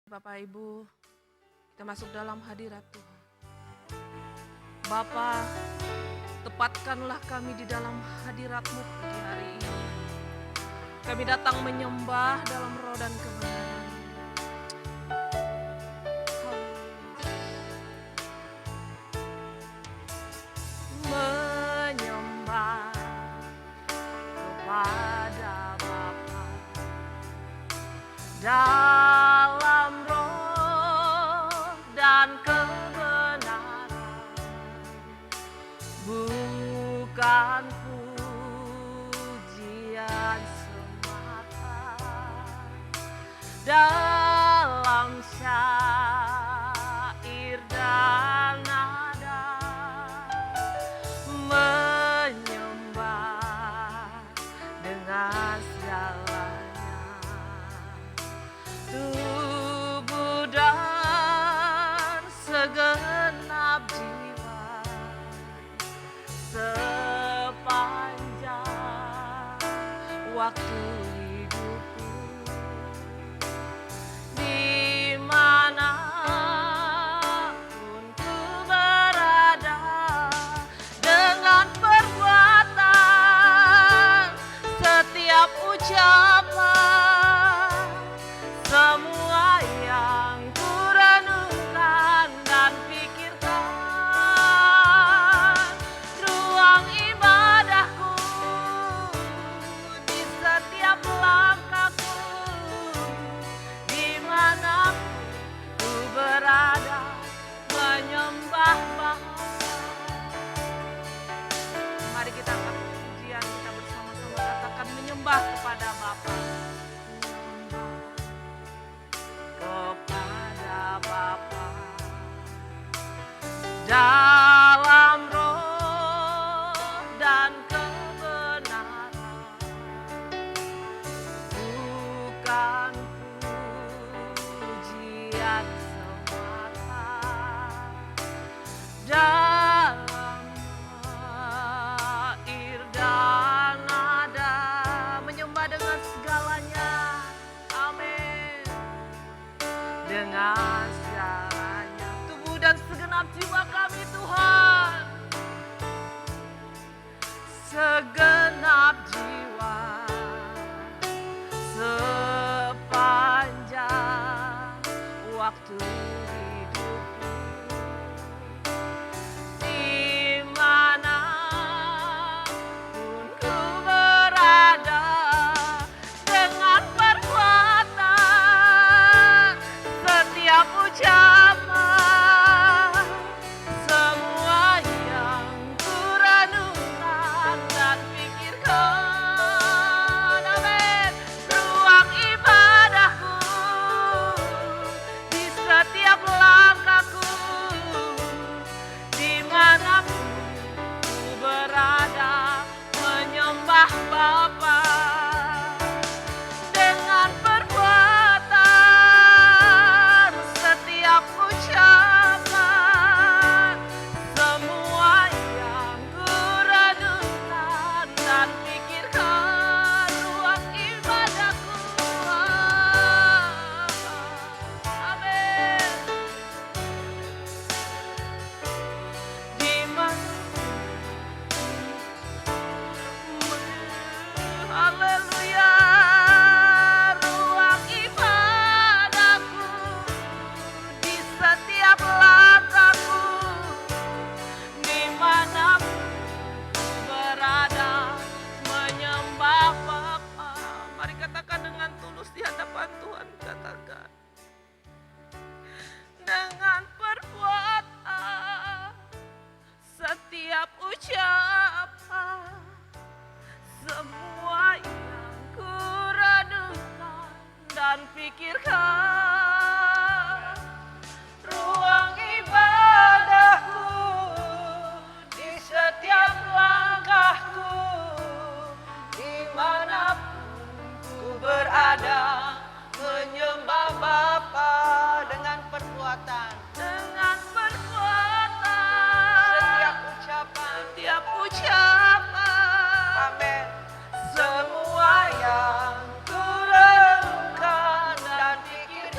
Bapak Ibu, kita masuk dalam hadirat Tuhan. Bapa, tepatkanlah kami di dalam hadirat-Mu pagi hari ini. Kami datang menyembah dalam roh dan kebenaran. Menyembah kepada Bapa dalam roh dan kebenaran, bukan pujian semata. Dalam syair dan nada, menyembah dengan segalanya. Tubuh dan segenap jiwa, sepanjang waktu hidupku, dimanapun ku berada, dengan perbuatan setiap ucapan, semua yang ku renungkan dan pikirkan, ruang ibadahku di setiap langkahku, dimanapun ku berada, menyembah Bapa. Mari kita angkat pujian kita bersama-sama, katakan menyembah kepada Bapa. Kepada Bapa dalam roh dan kebenaran, bukan pujian semata. Dalam syair dan nada, menyembah dengan segalanya. Amin. Dengan segalanya, tubuh dan segenap jiwa kami Tuhan, segenap jiwa, sepanjang waktu hidupku, dimanapun ku berada, dengan perbuatan setiap ucapan, semua yang ku renungkan dan pikirkan, amin. Ruang ibadahku di setiap langkahku, dimanapun ku berada, menyembah Bapa. Dengan perbuatan setiap ucapan, semua yang ku renungkan dan pikirkan, ruang ibadahku, amin. Haleluya, ruang ibadahku di setiap langkahku, dimanapun ku berada, menyembah Bapa. Mari katakan dengan tulus di hadapan Tuhan, katakan dengan perbuatan setiap ucapan, semua yang ku renungkan dan pikirkan, ruang ibadahku di setiap langkahku, dimanapun ku berada, menyembah Bapa. Dengan perbuatan setiap ucapan, amin. Semua yang ku renungkan dan pikirkan,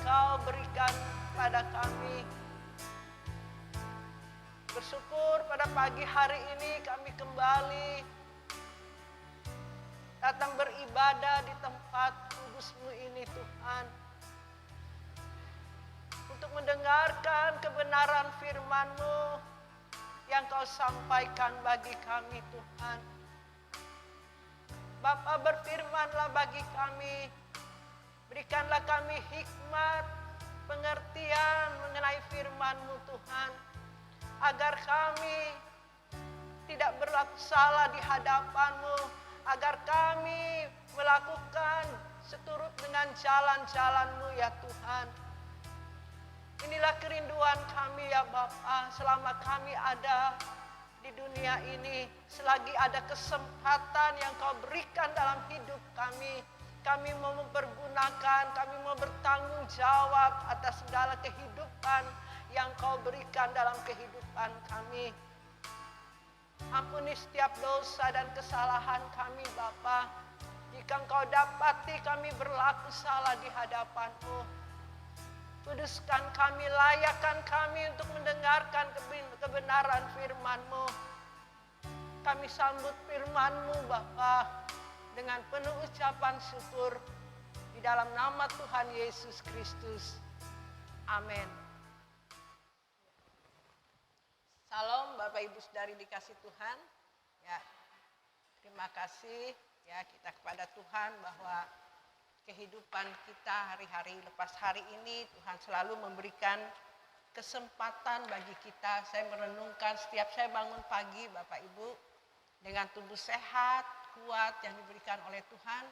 Engkau berikan pada kami. Bersyukur pada pagi hari ini kami kembali datang beribadah di tempat kudus-Mu ini Tuhan. Untuk mendengarkan kebenaran firman-Mu yang Kau sampaikan bagi kami Tuhan. Bapa, berfirmanlah bagi kami. Berikanlah kami hikmat, pengertian mengenai firman-Mu Tuhan. Agar kami tidak berlaku salah di hadapan-Mu. Agar kami melakukan seturut dengan jalan-jalan-Mu ya Tuhan. Inilah kerinduan kami ya Bapa, selama kami ada di dunia ini. Selagi ada kesempatan yang Kau berikan dalam hidup kami. Kami mau mempergunakan, kami mau bertanggung jawab atas segala kehidupan yang Kau berikan dalam kehidupan kami. Ampuni setiap dosa dan kesalahan kami Bapa. Jika Engkau dapati kami berlaku salah di hadapan-Mu, kuduskan kami, layakkan kami untuk mendengarkan kebenaran firman-Mu. Kami sambut firman-Mu Bapa dengan penuh ucapan syukur di dalam nama Tuhan Yesus Kristus. Amin. Salam Bapak Ibu Saudari dikasih Tuhan. Ya, terima kasih ya kita kepada Tuhan bahwa kehidupan kita hari-hari lepas hari ini Tuhan selalu memberikan kesempatan bagi kita. Saya merenungkan setiap saya bangun pagi Bapak Ibu dengan tubuh sehat, kuat yang diberikan oleh Tuhan.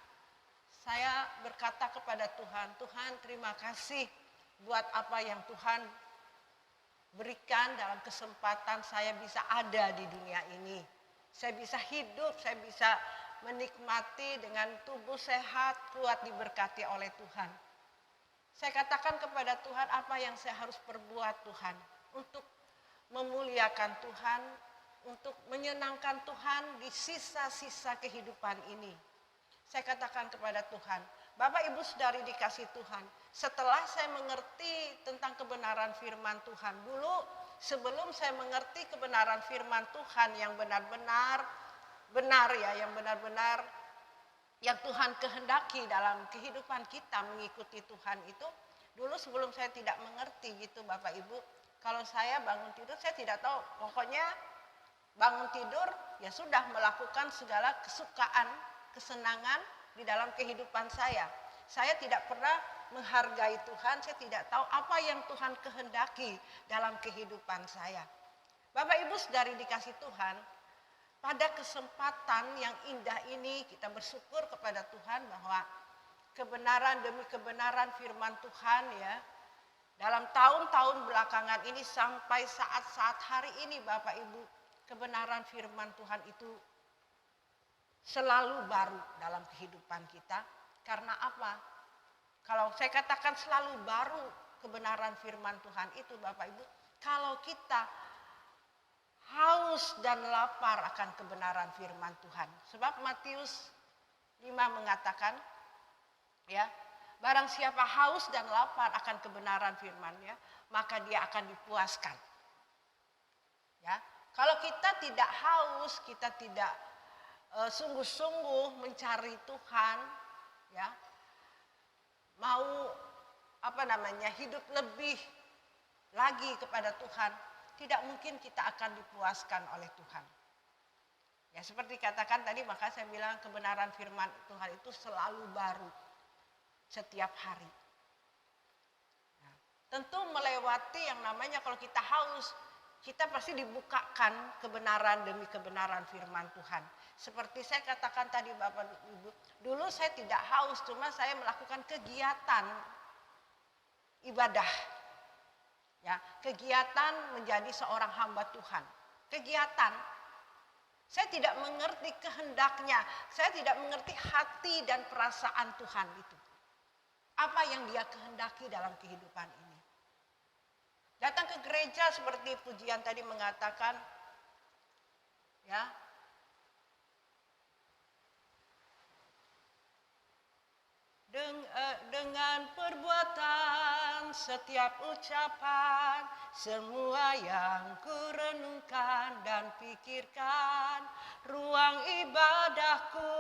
Saya berkata kepada Tuhan, Tuhan terima kasih buat apa yang Tuhan berikan dalam kesempatan saya bisa ada di dunia ini. Saya bisa hidup, saya bisa menikmati dengan tubuh sehat, kuat diberkati oleh Tuhan. Saya katakan kepada Tuhan apa yang saya harus perbuat Tuhan untuk memuliakan Tuhan, untuk menyenangkan Tuhan di sisa-sisa kehidupan ini. Saya katakan kepada Tuhan, Bapak Ibu Saudari dikasih Tuhan, setelah saya mengerti tentang kebenaran firman Tuhan, dulu sebelum saya mengerti kebenaran firman Tuhan yang benar-benar benar ya, yang benar-benar yang Tuhan kehendaki dalam kehidupan kita mengikuti Tuhan itu, dulu sebelum saya tidak mengerti gitu Bapak Ibu, kalau saya bangun tidur saya tidak tahu, pokoknya bangun tidur ya sudah melakukan segala kesukaan, kesenangan di dalam kehidupan saya. Saya tidak pernah menghargai Tuhan, saya tidak tahu apa yang Tuhan kehendaki dalam kehidupan saya. Bapak Ibu Saudari dikasih Tuhan, pada kesempatan yang indah ini kita bersyukur kepada Tuhan bahwa kebenaran demi kebenaran firman Tuhan ya, dalam tahun-tahun belakangan ini sampai saat-saat hari ini Bapak Ibu, kebenaran firman Tuhan itu selalu baru dalam kehidupan kita. Karena apa? Kalau saya katakan selalu baru kebenaran firman Tuhan itu Bapak Ibu, kalau kita haus dan lapar akan kebenaran firman Tuhan. Sebab Matius 5 mengatakan, ya, barang siapa haus dan lapar akan kebenaran firman-Nya, maka dia akan dipuaskan. Ya, kalau kita tidak haus, kita tidak sungguh-sungguh mencari Tuhan, ya, mau hidup lebih lagi kepada Tuhan, tidak mungkin kita akan dipuaskan oleh Tuhan. Ya seperti katakan tadi, maka saya bilang kebenaran firman Tuhan itu selalu baru setiap hari. Nah, tentu melewati yang namanya kalau kita haus, kita pasti dibukakan kebenaran demi kebenaran firman Tuhan. Seperti saya katakan tadi Bapak Ibu, dulu saya tidak haus, cuma saya melakukan kegiatan ibadah. Ya, kegiatan menjadi seorang hamba Tuhan. Kegiatan. Saya tidak mengerti kehendaknya, saya tidak mengerti hati dan perasaan Tuhan itu. Apa yang Dia kehendaki dalam kehidupan ini. Datang ke gereja seperti pujian tadi mengatakan, ya, dengan perbuatan setiap ucapan, semua yang kurenungkan dan pikirkan, ruang ibadahku,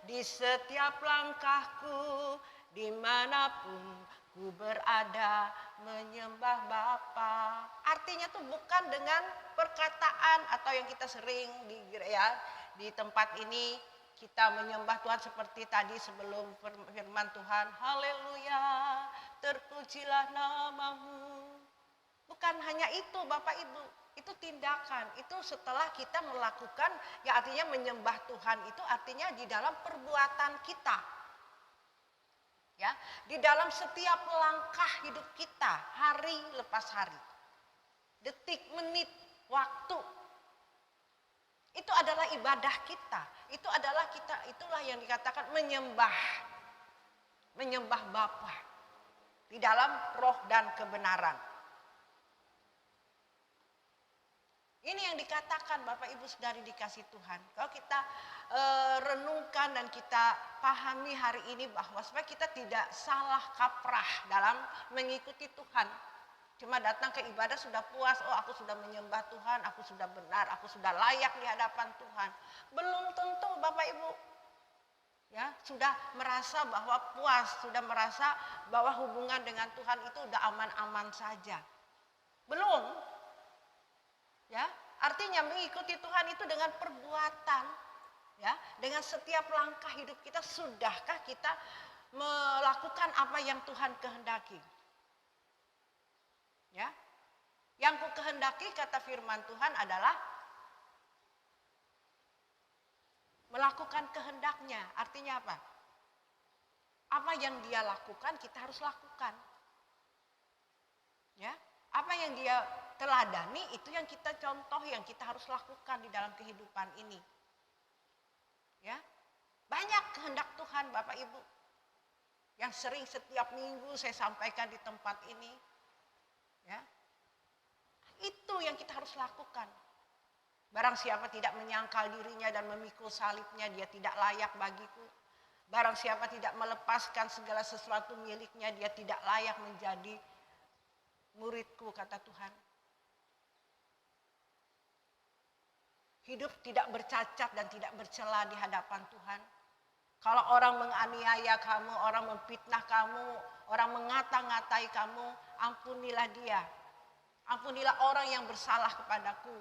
di setiap langkahku, dimanapun ku berada menyembah Bapa. Artinya tuh bukan dengan perkataan atau yang kita sering di tempat ini kita menyembah Tuhan seperti tadi sebelum firman Tuhan. Haleluya, terpujilah namamu. Bukan hanya itu Bapak Ibu, itu tindakan. Itu setelah kita melakukan, ya artinya menyembah Tuhan itu artinya di dalam perbuatan kita. Ya, di dalam setiap langkah hidup kita, hari lepas hari. Detik, menit, waktu. Itu adalah ibadah kita. Itulah yang dikatakan menyembah. Menyembah Bapa di dalam roh dan kebenaran. Ini yang dikatakan Bapak Ibu Saudari dikasih Tuhan. Kalau kita renungkan dan kita pahami hari ini bahwa supaya kita tidak salah kaprah dalam mengikuti Tuhan. Cuma datang ke ibadah sudah puas, oh aku sudah menyembah Tuhan, aku sudah benar, aku sudah layak di hadapan Tuhan. Belum tentu Bapak Ibu. Ya, sudah merasa bahwa puas, sudah merasa bahwa hubungan dengan Tuhan itu udah aman-aman saja. Belum. Ya, artinya mengikuti Tuhan itu dengan perbuatan, ya, dengan setiap langkah hidup kita. Sudahkah kita melakukan apa yang Tuhan kehendaki? Ya, yang ku kehendaki kata firman Tuhan adalah melakukan kehendaknya. Artinya apa? Apa yang Dia lakukan kita harus lakukan. Ya, apa yang Dia teladani itu yang kita contoh, yang kita harus lakukan di dalam kehidupan ini. Ya, banyak kehendak Tuhan Bapak Ibu yang sering setiap minggu saya sampaikan di tempat ini. Ya, itu yang kita harus lakukan. Barang siapa tidak menyangkal dirinya dan memikul salibnya, dia tidak layak bagiku. Barang siapa tidak melepaskan segala sesuatu miliknya, dia tidak layak menjadi muridku, kata Tuhan. Hidup tidak bercacat dan tidak bercela di hadapan Tuhan. Kalau orang menganiaya kamu, orang memfitnah kamu, orang mengata-ngatai kamu, ampunilah dia. Ampunilah orang yang bersalah kepadaku.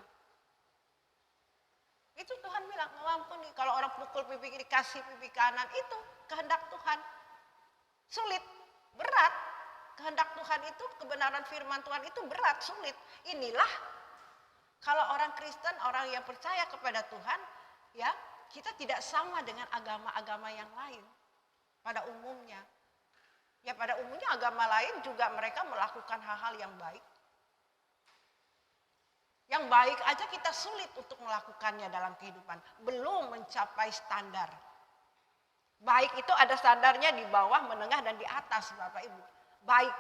Itu Tuhan bilang, mengampuni. Kalau orang pukul pipi kiri, kasih pipi kanan, itu kehendak Tuhan. Sulit, berat. Kehendak Tuhan itu, kebenaran firman Tuhan itu berat, sulit. Inilah kalau orang Kristen, orang yang percaya kepada Tuhan, ya, kita tidak sama dengan agama-agama yang lain pada umumnya. Ya, pada umumnya agama lain juga mereka melakukan hal-hal yang baik. Yang baik aja kita sulit untuk melakukannya dalam kehidupan, belum mencapai standar. Baik itu ada standarnya di bawah, menengah, dan di atas Bapak Ibu. Baik.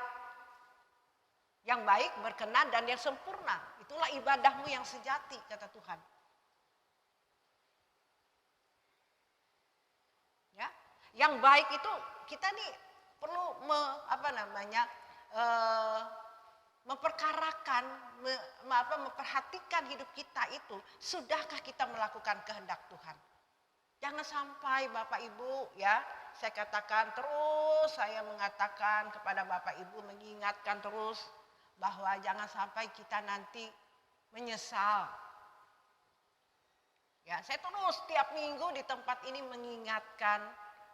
Yang baik, berkenan, dan yang sempurna. Itulah ibadahmu yang sejati, kata Tuhan. Ya, yang baik itu kita nih perlu memperkarakan, memperhatikan hidup kita itu. Sudahkah kita melakukan kehendak Tuhan? Jangan sampai Bapak Ibu, ya, saya katakan terus, saya mengatakan kepada Bapak Ibu, mengingatkan terus bahwa jangan sampai kita nanti menyesal. Ya, saya terus tiap minggu di tempat ini mengingatkan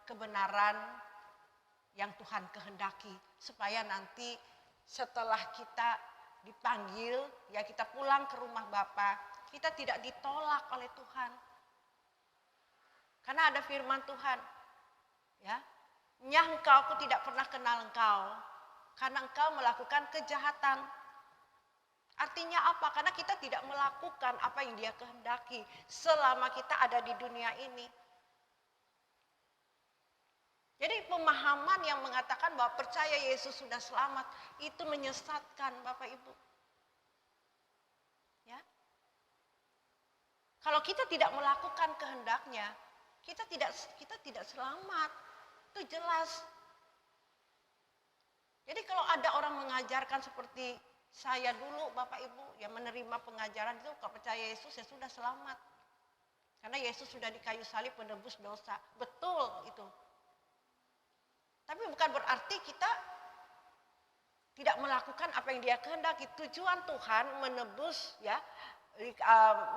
kebenaran yang Tuhan kehendaki supaya nanti setelah kita dipanggil, ya kita pulang ke rumah Bapa, kita tidak ditolak oleh Tuhan. Karena ada firman Tuhan, ya, nyah engkau, aku tidak pernah kenal engkau, karena engkau melakukan kejahatan. Artinya apa? Karena kita tidak melakukan apa yang Dia kehendaki selama kita ada di dunia ini. Jadi pemahaman yang mengatakan bahwa percaya Yesus sudah selamat itu menyesatkan Bapak Ibu. Ya. Kalau kita tidak melakukan kehendaknya, kita tidak selamat. Itu jelas. Jadi kalau ada orang mengajarkan seperti saya dulu, Bapak Ibu, yang menerima pengajaran itu, kalau percaya Yesus ya sudah selamat. Karena Yesus sudah di kayu salib menebus dosa. Betul itu. Tapi bukan berarti kita tidak melakukan apa yang Dia kehendaki. Tujuan Tuhan menebus, ya,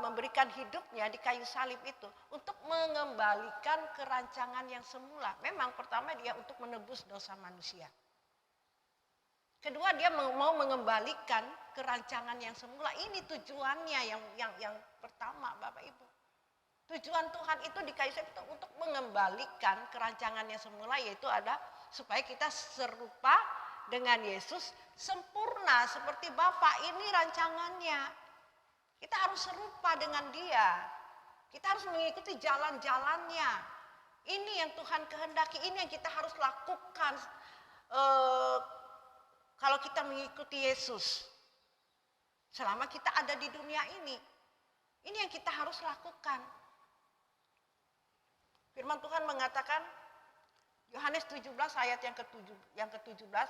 memberikan hidupnya di kayu salib itu untuk mengembalikan kerancangan yang semula. Memang pertama Dia untuk menebus dosa manusia. Kedua, Dia mau mengembalikan kerancangan yang semula. Ini tujuannya yang pertama, Bapak Ibu. Tujuan Tuhan itu di kayu salib itu untuk mengembalikan kerancangan yang semula, yaitu ada supaya kita serupa dengan Yesus, sempurna seperti Bapa. Ini rancangannya. Kita harus serupa dengan Dia. Kita harus mengikuti jalan-jalannya. Ini yang Tuhan kehendaki, ini yang kita harus lakukan. Kalau kita mengikuti Yesus, selama kita ada di dunia ini yang kita harus lakukan. Firman Tuhan mengatakan, Yohanes 17 ayat yang ke-17,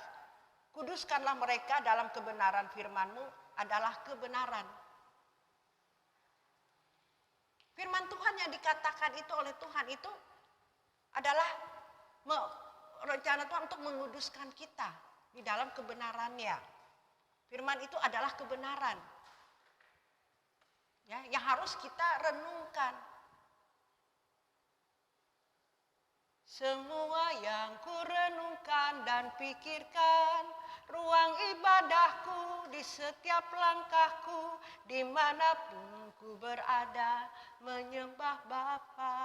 kuduskanlah mereka dalam kebenaran, firman-Mu adalah kebenaran. Firman Tuhan yang dikatakan itu oleh Tuhan itu adalah rencana Tuhan untuk menguduskan kita di dalam kebenarannya. Firman itu adalah kebenaran, ya, yang harus kita renungkan. Semua yang kurenungkan dan pikirkan, ruang ibadahku di setiap langkahku, dimanapun ku berada, menyembah Bapa.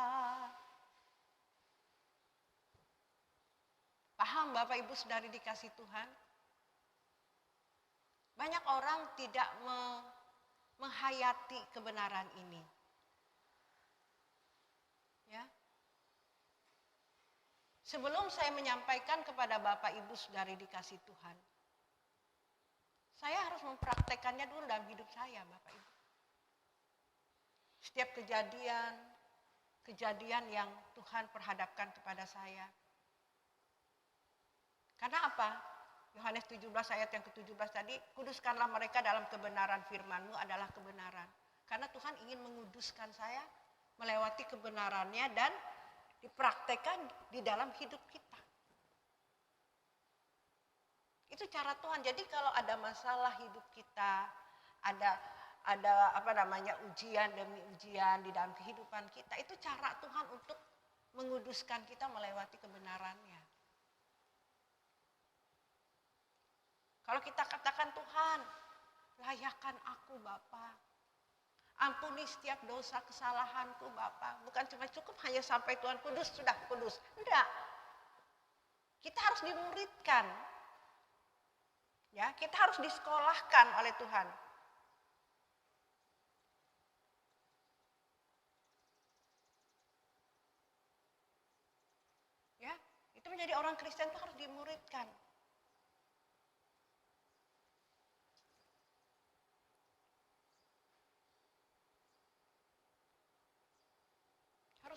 Paham Bapak Ibu Saudari dikasih Tuhan? Banyak orang tidak menghayati kebenaran ini. Ya. Sebelum saya menyampaikan kepada Bapak Ibu Saudari dikasih Tuhan, saya harus mempraktekannya dulu dalam hidup saya, Bapak Ibu. Setiap kejadian yang Tuhan perhadapkan kepada saya. Karena apa? Yohanes 17 ayat yang ke-17 tadi, kuduskanlah mereka dalam kebenaran, firman-Mu adalah kebenaran. Karena Tuhan ingin menguduskan saya, melewati kebenarannya dan dipraktekkan di dalam hidup kita. Itu cara Tuhan. Jadi kalau ada masalah hidup kita, ada ujian demi ujian di dalam kehidupan kita, itu cara Tuhan untuk menguduskan kita melewati kebenarannya. Kalau kita katakan, Tuhan, layakkan aku Bapa. Ampuni setiap dosa kesalahanku Bapa. Bukan cuma cukup hanya sampai Tuhan kudus, sudah kudus. Enggak. Kita harus dimuridkan. Ya, kita harus disekolahkan oleh Tuhan. Ya, itu menjadi orang Kristen itu harus dimuridkan.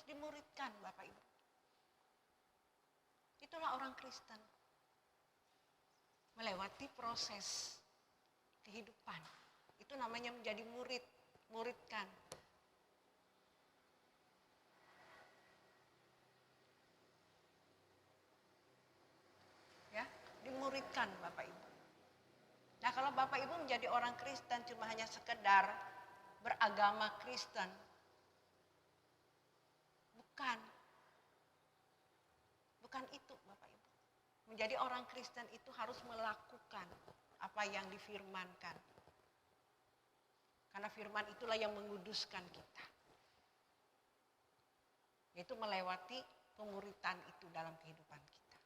Dimuridkan Bapak Ibu. Itulah orang Kristen. Melewati proses kehidupan. Itu namanya menjadi murid, muridkan. Ya, dimuridkan Bapak Ibu. Nah, kalau Bapak Ibu menjadi orang Kristen cuma hanya sekedar beragama Kristen, Bukan itu Bapak Ibu. Menjadi orang Kristen itu harus melakukan apa yang difirmankan. Karena firman itulah yang menguduskan kita. Yaitu melewati pemuritan itu dalam kehidupan kita.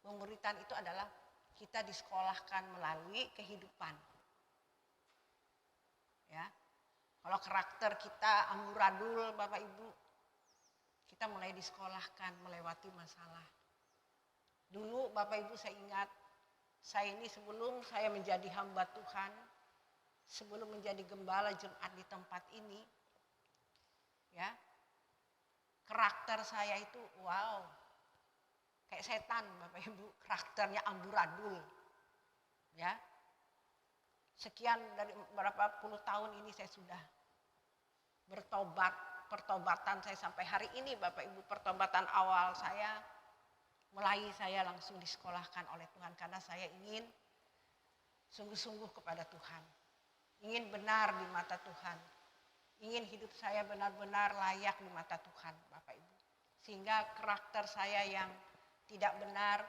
Pemuritan itu adalah kita disekolahkan melalui kehidupan. Ya. Kalau karakter kita amburadul Bapak Ibu, kita mulai disekolahkan melewati masalah. Dulu Bapak Ibu saya ingat, saya ini sebelum saya menjadi hamba Tuhan, sebelum menjadi gembala jemaat di tempat ini, ya, karakter saya itu wow, kayak setan Bapak Ibu, karakternya amburadul. Ya. Sekian dari berapa puluh tahun ini saya sudah bertobat. Pertobatan saya sampai hari ini Bapak Ibu, pertobatan awal saya mulai saya langsung disekolahkan oleh Tuhan karena saya ingin sungguh-sungguh kepada Tuhan. Ingin benar di mata Tuhan. Ingin hidup saya benar-benar layak di mata Tuhan Bapak Ibu. Sehingga karakter saya yang tidak benar,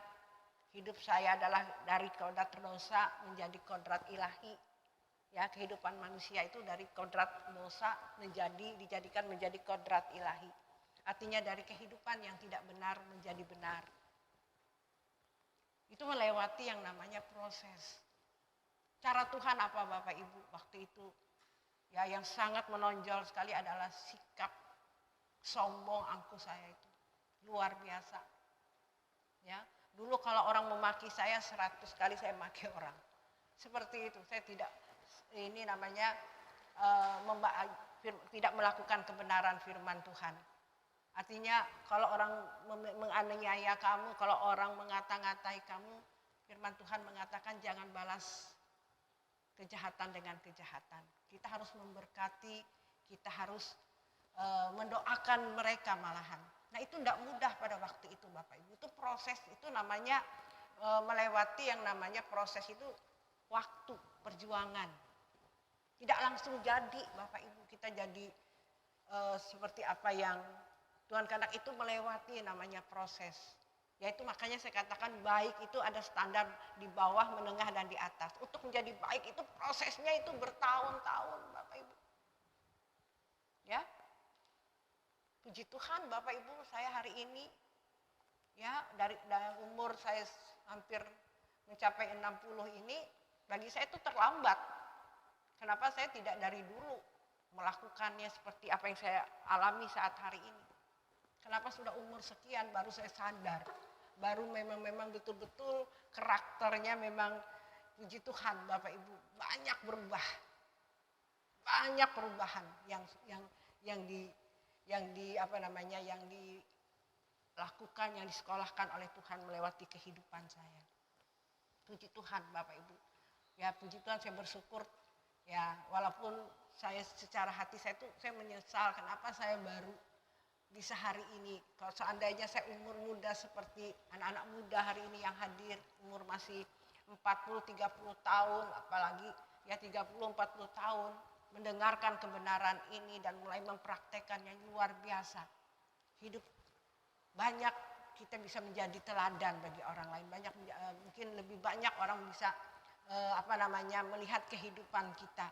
hidup saya adalah dari kodrat dosa menjadi kodrat ilahi. Ya, kehidupan manusia itu dari kodrat dosa dijadikan menjadi kodrat ilahi. Artinya dari kehidupan yang tidak benar menjadi benar. Itu melewati yang namanya proses. Cara Tuhan apa Bapak Ibu waktu itu? Ya, yang sangat menonjol sekali adalah sikap sombong angkuh saya itu. Luar biasa. Ya, dulu kalau orang memaki saya 100 kali saya maki orang. Seperti itu, saya tidak ini namanya tidak melakukan kebenaran firman Tuhan. Artinya kalau orang menganiaya kamu, kalau orang mengata-ngatai kamu, firman Tuhan mengatakan jangan balas kejahatan dengan kejahatan. Kita harus memberkati, kita harus mendoakan mereka malahan. Nah itu tidak mudah pada waktu itu Bapak Ibu. Itu proses, itu namanya melewati yang namanya proses itu waktu, perjuangan. Tidak langsung jadi Bapak Ibu, kita jadi seperti apa yang Tuhan kehendak itu melewati namanya proses. Yaitu makanya saya katakan baik itu ada standar di bawah, menengah, dan di atas. Untuk menjadi baik itu prosesnya itu bertahun-tahun Bapak Ibu. Ya, puji Tuhan Bapak Ibu, saya hari ini ya dari umur saya hampir mencapai 60 ini, bagi saya itu terlambat. Kenapa saya tidak dari dulu melakukannya seperti apa yang saya alami saat hari ini? Kenapa sudah umur sekian baru saya sadar? Baru memang betul-betul karakternya memang puji Tuhan Bapak Ibu banyak berubah. Banyak perubahan yang dilakukan, yang disekolahkan oleh Tuhan melewati kehidupan saya. Puji Tuhan Bapak Ibu. Ya puji Tuhan, saya bersyukur. Ya, walaupun saya secara hati saya menyesal kenapa saya baru bisa hari ini. Kalau seandainya saya umur muda seperti anak-anak muda hari ini yang hadir, umur masih 40-30 tahun, apalagi ya 30-40 tahun, mendengarkan kebenaran ini dan mulai mempraktekannya luar biasa. Hidup banyak kita bisa menjadi teladan bagi orang lain. Banyak mungkin lebih banyak orang bisa melihat kehidupan kita,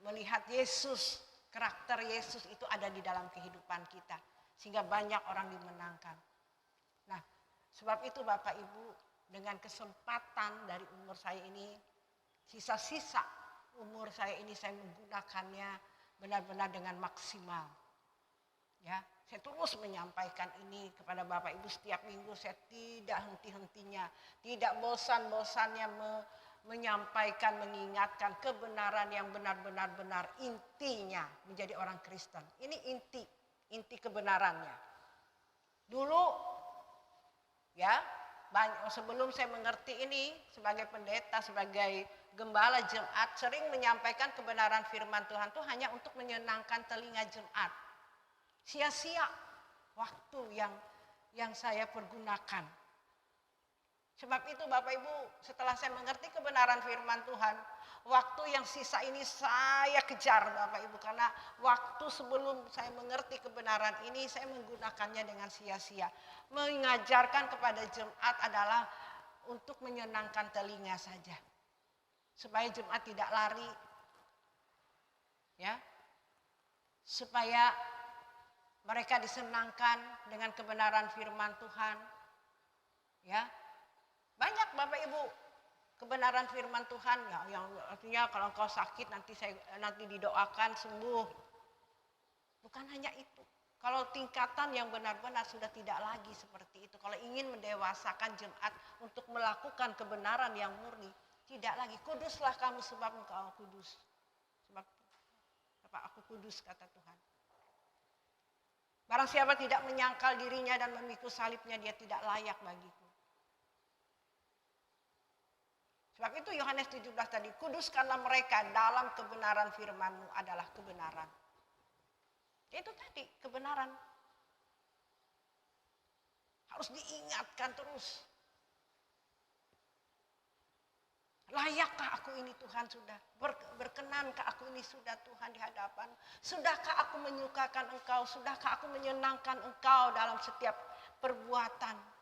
melihat Yesus, karakter Yesus itu ada di dalam kehidupan kita, sehingga banyak orang dimenangkan. Nah, sebab itu Bapak Ibu, dengan kesempatan dari umur saya ini, sisa-sisa umur saya ini saya menggunakannya benar-benar dengan maksimal. Ya, saya terus menyampaikan ini kepada Bapak Ibu setiap minggu, saya tidak henti-hentinya, tidak bosan-bosannya menyampaikan, mengingatkan kebenaran yang benar-benar benar, intinya menjadi orang Kristen. Ini inti kebenarannya. Dulu ya, sebelum saya mengerti ini sebagai pendeta, sebagai gembala jemaat, sering menyampaikan kebenaran firman Tuhan itu hanya untuk menyenangkan telinga jemaat. Sia-sia waktu yang saya pergunakan. Sebab itu Bapak Ibu, setelah saya mengerti kebenaran firman Tuhan, waktu yang sisa ini saya kejar Bapak Ibu. Karena waktu sebelum saya mengerti kebenaran ini, saya menggunakannya dengan sia-sia. Mengajarkan kepada jemaat adalah untuk menyenangkan telinga saja. Supaya jemaat tidak lari. Ya. Supaya mereka disenangkan dengan kebenaran firman Tuhan. Ya. Banyak Bapak Ibu kebenaran firman Tuhan yang artinya kalau engkau sakit nanti didoakan sembuh. Bukan hanya itu. Kalau tingkatan yang benar-benar sudah tidak lagi seperti itu. Kalau ingin mendewasakan jemaat untuk melakukan kebenaran yang murni, tidak lagi. Kuduslah kamu sebab engkau kudus. Sebab aku kudus kata Tuhan. Barang siapa tidak menyangkal dirinya dan memikul salibnya, dia tidak layak bagiku. Sebab Sebab itu Yohanes 17 tadi, kuduskanlah mereka dalam kebenaran firman-Mu adalah kebenaran. Itu tadi, kebenaran. Harus diingatkan terus. Layakkah aku ini Tuhan sudah? Berkenankah aku ini sudah Tuhan di hadapan? Sudahkah aku menyukakan Engkau? Sudahkah aku menyenangkan Engkau dalam setiap perbuatan?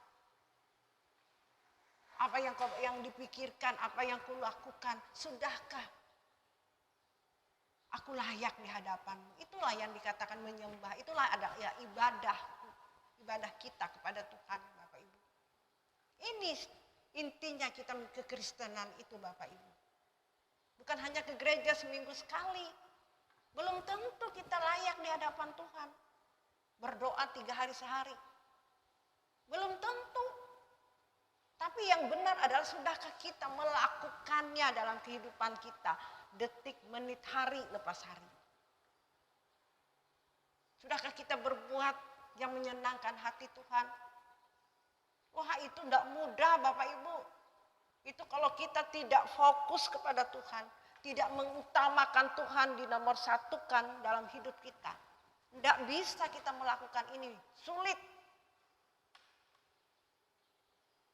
Apa yang dipikirkan, apa yang kulakukan, sudahkah aku layak di hadapan-Mu? Itulah yang dikatakan menyembah. Itulah ada ya ibadah kita kepada Tuhan, Bapak Ibu. Ini intinya kita kekristenan itu, Bapak Ibu. Bukan hanya ke gereja seminggu sekali. Belum tentu kita layak di hadapan Tuhan. Berdoa 3 hari sehari. Belum tentu. Tapi yang benar adalah sudahkah kita melakukannya dalam kehidupan kita. Detik, menit, hari lepas hari. Sudahkah kita berbuat yang menyenangkan hati Tuhan? Wah, itu tidak mudah, Bapak Ibu. Itu kalau kita tidak fokus kepada Tuhan, tidak mengutamakan Tuhan di nomor satukan dalam hidup kita. Tidak bisa kita melakukan ini, sulit.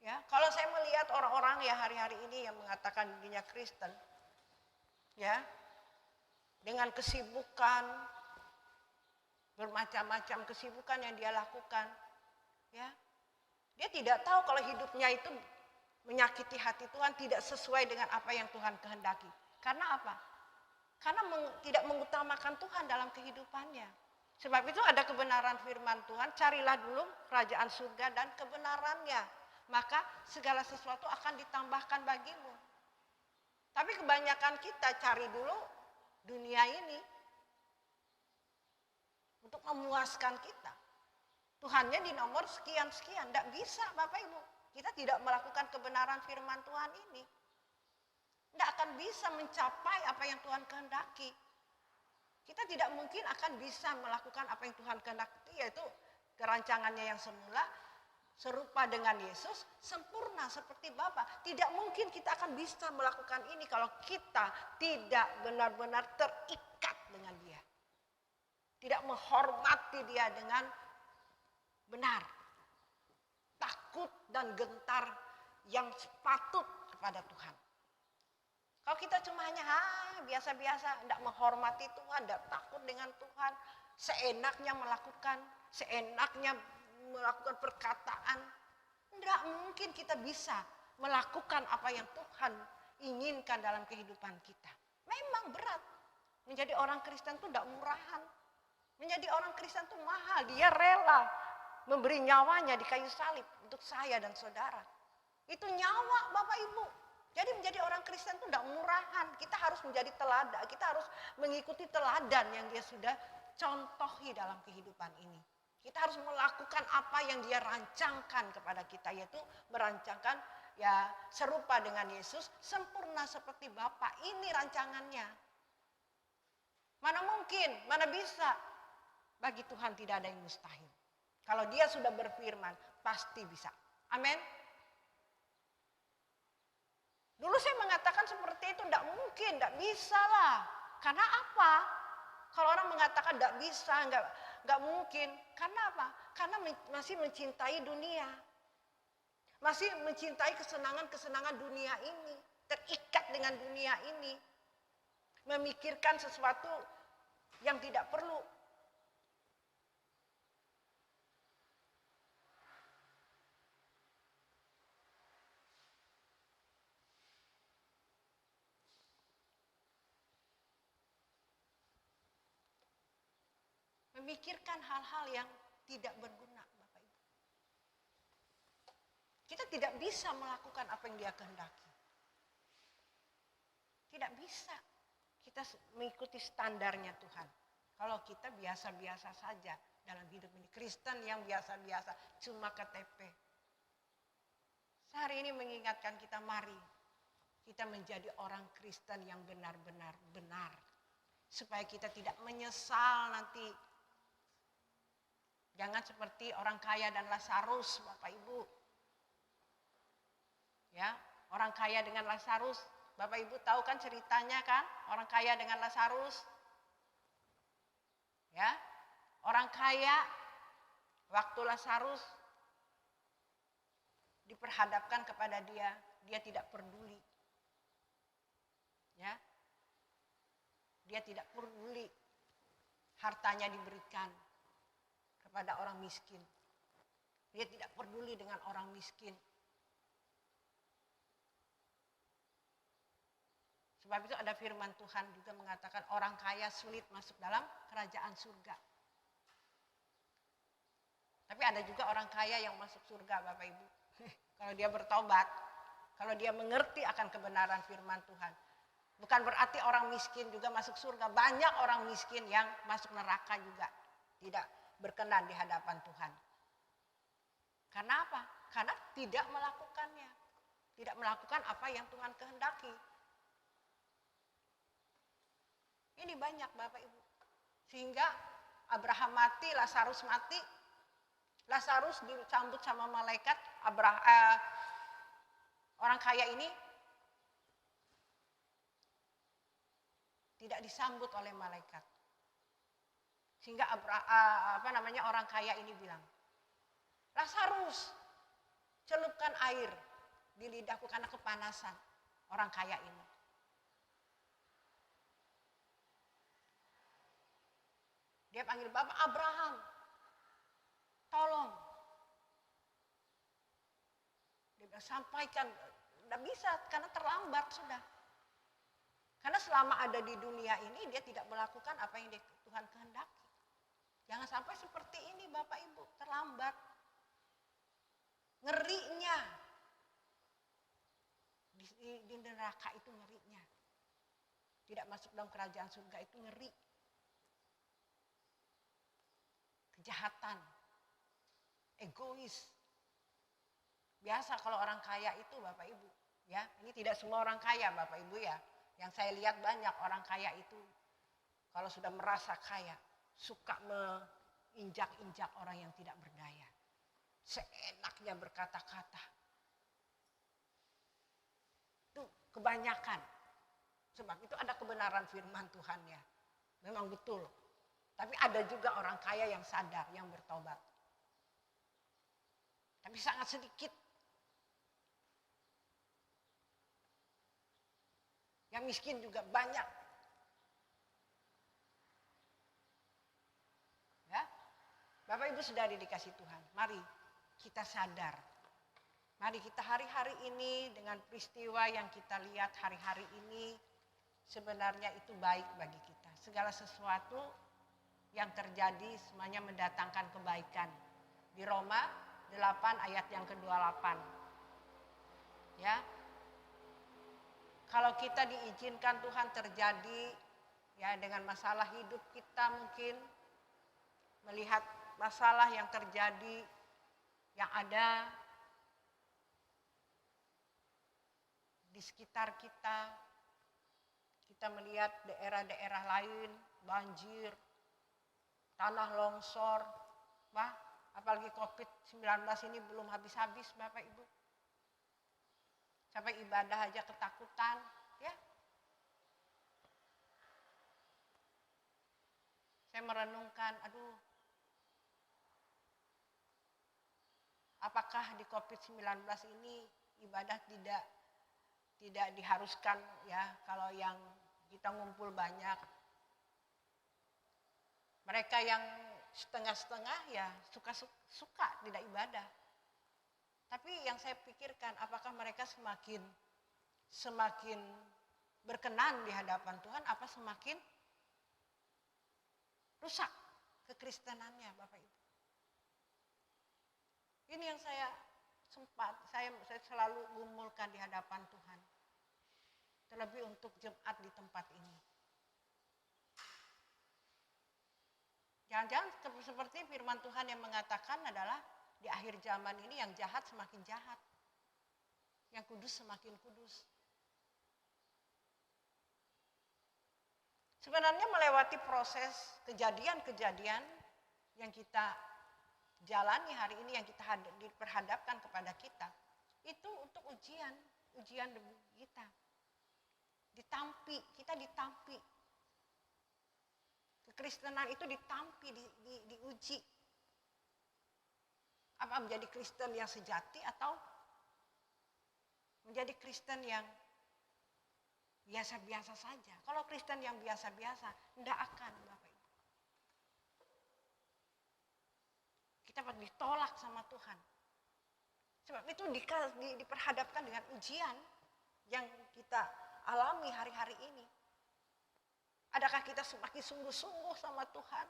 Ya, kalau saya melihat orang-orang ya hari-hari ini yang mengatakan dirinya Kristen, ya, dengan kesibukan, bermacam-macam kesibukan yang dia lakukan, ya, dia tidak tahu kalau hidupnya itu menyakiti hati Tuhan, tidak sesuai dengan apa yang Tuhan kehendaki. Karena apa? Karena tidak mengutamakan Tuhan dalam kehidupannya. Sebab itu ada kebenaran firman Tuhan, carilah dulu kerajaan surga dan kebenarannya. Maka segala sesuatu akan ditambahkan bagimu. Tapi kebanyakan kita cari dulu dunia ini untuk memuaskan kita. Tuhannya di nomor sekian-sekian. Tidak bisa, Bapak Ibu. Kita tidak melakukan kebenaran firman Tuhan ini. Tidak akan bisa mencapai apa yang Tuhan kehendaki. Kita tidak mungkin akan bisa melakukan apa yang Tuhan kehendaki, yaitu kerancangannya yang semula, serupa dengan Yesus, sempurna seperti Bapa. Tidak mungkin kita akan bisa melakukan ini kalau kita tidak benar-benar terikat dengan Dia. Tidak menghormati Dia dengan benar. Takut dan gentar yang sepatut kepada Tuhan. Kalau kita cuma hanya biasa-biasa, tidak menghormati Tuhan, tidak takut dengan Tuhan, seenaknya melakukan perkataan, tidak mungkin kita bisa melakukan apa yang Tuhan inginkan dalam kehidupan kita. Memang berat. Menjadi orang Kristen itu tidak murahan. Menjadi orang Kristen itu mahal. Dia rela memberi nyawanya di kayu salib untuk saya dan saudara. Itu nyawa, Bapak Ibu. Jadi menjadi orang Kristen itu tidak murahan. Kita harus menjadi teladan. Kita harus mengikuti teladan yang Dia sudah contohi dalam kehidupan ini. Kita harus melakukan apa yang Dia rancangkan kepada kita, yaitu merancangkan ya serupa dengan Yesus, sempurna seperti Bapa. Ini rancangannya. Mana mungkin, mana bisa. Bagi Tuhan tidak ada yang mustahil. Kalau Dia sudah berfirman, pasti bisa. Amin. Dulu saya mengatakan seperti itu, tidak mungkin, tidak bisa lah. Karena apa? Kalau orang mengatakan tidak bisa, nggak mungkin. Karena apa? Karena masih mencintai dunia. Masih mencintai kesenangan-kesenangan dunia ini. Terikat dengan dunia ini. Memikirkan sesuatu yang tidak perlu. Memikirkan hal-hal yang tidak berguna, Bapak Ibu. Kita tidak bisa melakukan apa yang Dia kehendaki. Tidak bisa. Kita mengikuti standarnya Tuhan. Kalau kita biasa-biasa saja dalam hidup ini. Kristen yang biasa-biasa, cuma KTP. Hari ini mengingatkan kita, mari kita menjadi orang Kristen yang benar-benar benar. Supaya kita tidak menyesal nanti. Jangan seperti orang kaya dan Lazarus, Bapak Ibu. Ya, Orang kaya dengan Lazarus. Bapak Ibu tahu kan ceritanya kan? Orang kaya dengan Lazarus. Ya. Orang kaya waktu Lazarus diperhadapkan kepada dia tidak peduli. Ya. Dia tidak peduli hartanya diberikan kepada orang miskin. Dia tidak peduli dengan orang miskin. Sebab itu ada firman Tuhan juga mengatakan orang kaya sulit masuk dalam kerajaan surga. Tapi ada juga orang kaya yang masuk surga, Bapak Ibu. Kalau dia bertobat, kalau dia mengerti akan kebenaran firman Tuhan. Bukan berarti orang miskin juga masuk surga. Banyak orang miskin yang masuk neraka juga. Tidak berkenan di hadapan Tuhan. Karena apa? Karena tidak melakukannya. Tidak melakukan apa yang Tuhan kehendaki. Ini banyak Bapak Ibu. Sehingga Abraham mati, Lazarus mati. Lazarus disambut sama malaikat. Orang kaya ini tidak disambut oleh malaikat. Sehingga orang kaya ini bilang, Lazarus, celupkan air di lidahku karena kepanasan. Orang kaya ini. Dia panggil Bapak Abraham, tolong. Dia bilang, sampaikan, tidak bisa karena terlambat sudah. Karena selama ada di dunia ini dia tidak melakukan apa yang Tuhan kehendaki. Jangan sampai seperti ini Bapak Ibu, terlambat. Ngerinya. Di neraka itu ngerinya. Tidak masuk dalam kerajaan surga itu ngeri. Kejahatan, egois. Biasa kalau orang kaya itu Bapak Ibu, ya. Ini tidak semua orang kaya Bapak Ibu ya. Yang saya lihat banyak orang kaya itu kalau sudah merasa kaya, suka menginjak-injak orang yang tidak berdaya. Seenaknya berkata-kata. Itu kebanyakan. Sebab itu ada kebenaran firman Tuhan ya. Memang betul. Tapi ada juga orang kaya yang sadar, yang bertobat. Tapi sangat sedikit. Yang miskin juga banyak. Ya. Bapak Ibu saudari dikasih Tuhan, mari kita sadar. Mari kita hari-hari ini dengan peristiwa yang kita lihat hari-hari ini sebenarnya itu baik bagi kita. Segala sesuatu yang terjadi semuanya mendatangkan kebaikan. Di Roma 8 ayat yang ke-28. Ya. Kalau kita diizinkan Tuhan terjadi ya dengan masalah hidup kita mungkin melihat masalah yang terjadi yang ada di sekitar kita. Kita melihat daerah-daerah lain banjir, tanah longsor, apalagi COVID-19 ini belum habis-habis Bapak Ibu. Sampai ibadah aja ketakutan, ya. Saya merenungkan, apakah di COVID-19 ini ibadah tidak diharuskan ya kalau yang kita ngumpul banyak. Mereka yang setengah-setengah ya suka tidak ibadah. Tapi yang saya pikirkan apakah mereka semakin berkenan di hadapan Tuhan apa semakin rusak kekristenannya Bapak Ibu. Ini yang saya selalu gumulkan di hadapan Tuhan. Terlebih untuk Jumat di tempat ini. Jangan-jangan seperti firman Tuhan yang mengatakan adalah di akhir zaman ini yang jahat semakin jahat. Yang kudus semakin kudus. Sebenarnya melewati proses kejadian-kejadian yang kita jalani hari ini, yang kita diperhadapkan kepada kita, itu untuk ujian. ujian demi kita. Kita ditampi. Kekristenan itu ditampi, diuji. Apa menjadi Kristen yang sejati atau menjadi Kristen yang biasa-biasa saja. Kalau Kristen yang biasa-biasa, tidak akan Bapak Ibu. Kita ditolak sama Tuhan. Sebab itu diperhadapkan dengan ujian yang kita alami hari-hari ini. Adakah kita semakin sungguh-sungguh sama Tuhan?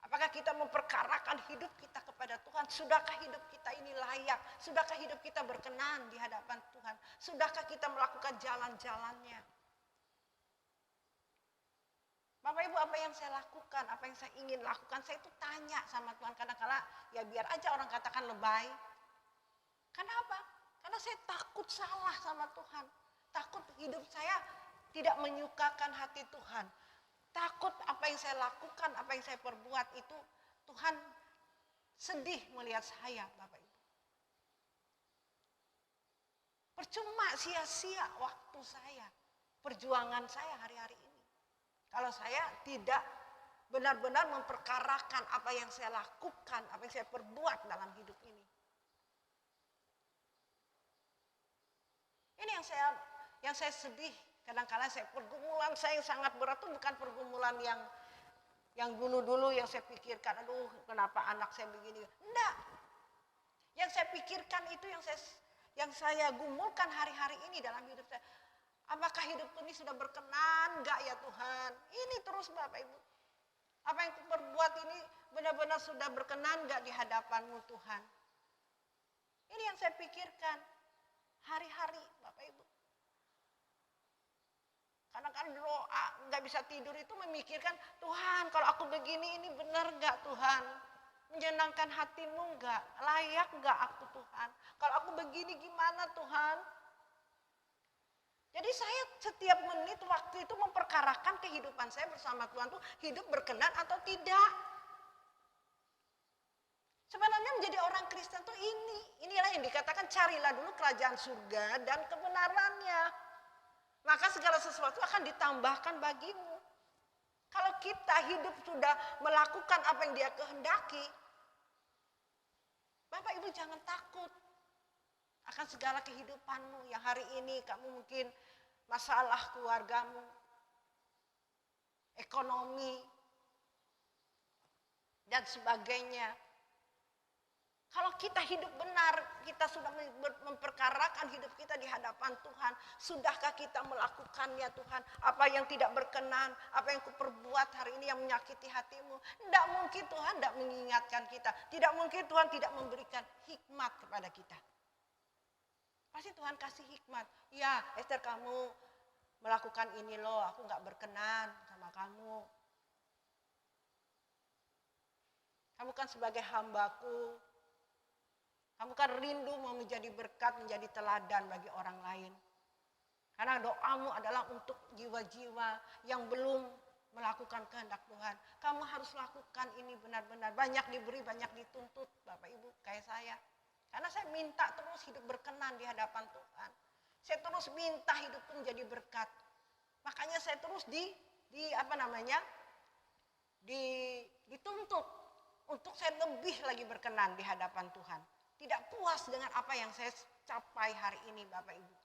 Apakah kita memperkarakan hidup kita kepada Tuhan? Sudahkah hidup kita ini layak? Sudahkah hidup kita berkenan di hadapan Tuhan? Sudahkah kita melakukan jalan-jalannya? Bapak Ibu, apa yang saya lakukan, apa yang saya ingin lakukan, saya itu tanya sama Tuhan. Kadang-kadang ya biar aja orang katakan lebay. Kenapa? Karena saya takut salah sama Tuhan. Takut hidup saya tidak menyukakan hati Tuhan. Takut apa yang saya lakukan, apa yang saya perbuat itu Tuhan sedih melihat saya, Bapak Ibu. Percuma sia-sia waktu saya, perjuangan saya hari-hari ini. Kalau saya tidak benar-benar memperkarakan apa yang saya lakukan, apa yang saya perbuat dalam hidup ini. Ini yang saya sedih. Kadang-kadang pergumulan saya yang sangat berat itu bukan pergumulan yang dulu-dulu yang saya pikirkan, aduh kenapa anak saya begini. Enggak. Yang saya pikirkan itu yang saya gumulkan hari-hari ini dalam hidup saya. Apakah hidupku ini sudah berkenan enggak ya Tuhan? Ini terus Bapak Ibu. Apa yang kuperbuat ini benar-benar sudah berkenan enggak di hadapan-Mu Tuhan? Ini yang saya pikirkan hari-hari Bapak Ibu. Kadang-kadang doa, nggak bisa tidur itu memikirkan, Tuhan kalau aku begini ini benar nggak Tuhan? Menyenangkan hati-Mu nggak? Layak nggak aku Tuhan? Kalau aku begini gimana Tuhan? Jadi saya setiap menit waktu itu memperkarakan kehidupan saya bersama Tuhan tuh hidup berkenan atau tidak. Sebenarnya menjadi orang Kristen tuh inilah yang dikatakan carilah dulu kerajaan surga dan kebenarannya. Maka segala sesuatu akan ditambahkan bagimu. Kalau kita hidup sudah melakukan apa yang Dia kehendaki, Bapak Ibu jangan takut akan segala kehidupanmu yang hari ini kamu mungkin masalah keluargamu, ekonomi, dan sebagainya. Kalau kita hidup benar, kita sudah memperkarakan hidup kita di hadapan Tuhan. Sudahkah kita melakukannya Tuhan? Apa yang tidak berkenan, apa yang kuperbuat hari ini yang menyakiti hatimu. Tidak mungkin Tuhan tidak mengingatkan kita. Tidak mungkin Tuhan tidak memberikan hikmat kepada kita. Pasti Tuhan kasih hikmat. Ya Esther kamu melakukan ini loh, aku gak berkenan sama kamu. Kamu kan sebagai hambaku. Kamu kan rindu mau menjadi berkat, menjadi teladan bagi orang lain. Karena doamu adalah untuk jiwa-jiwa yang belum melakukan kehendak Tuhan. Kamu harus lakukan ini benar-benar. Banyak diberi, banyak dituntut Bapak Ibu kayak saya. Karena saya minta terus hidup berkenan di hadapan Tuhan. Saya terus minta hidupku menjadi berkat. Makanya saya terus dituntut untuk saya lebih lagi berkenan di hadapan Tuhan. Tidak puas dengan apa yang saya capai hari ini Bapak Ibu.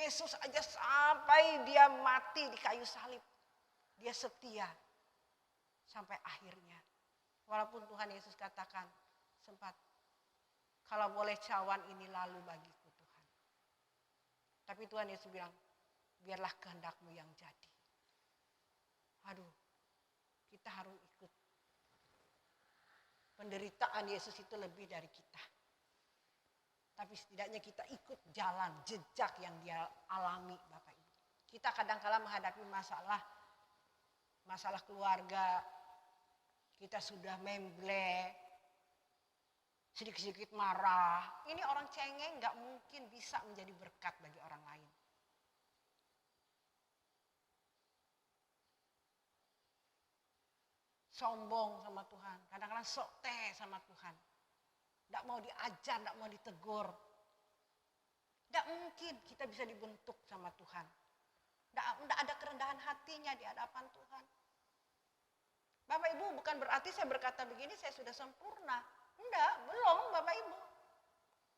Yesus aja sampai Dia mati di kayu salib. Dia setia sampai akhirnya. Walaupun Tuhan Yesus katakan sempat, kalau boleh cawan ini lalu bagiku Tuhan. Tapi Tuhan Yesus bilang, biarlah kehendak-Mu yang jadi. Aduh, kita harus ikut. Penderitaan Yesus itu lebih dari kita. Tapi setidaknya kita ikut jalan, jejak yang Dia alami Bapak Ibu. Kita kadang-kala menghadapi masalah keluarga. Kita sudah memble, sedikit-sedikit marah. Ini orang cengeng gak mungkin bisa menjadi berkat bagi orang lain. Sombong sama Tuhan, kadang-kadang sok teh sama Tuhan. Tidak mau diajar, tidak mau ditegur. Tidak mungkin kita bisa dibentuk sama Tuhan. Tidak ada kerendahan hatinya di hadapan Tuhan. Bapak Ibu, bukan berarti saya berkata begini saya sudah sempurna. Enggak, belum Bapak Ibu.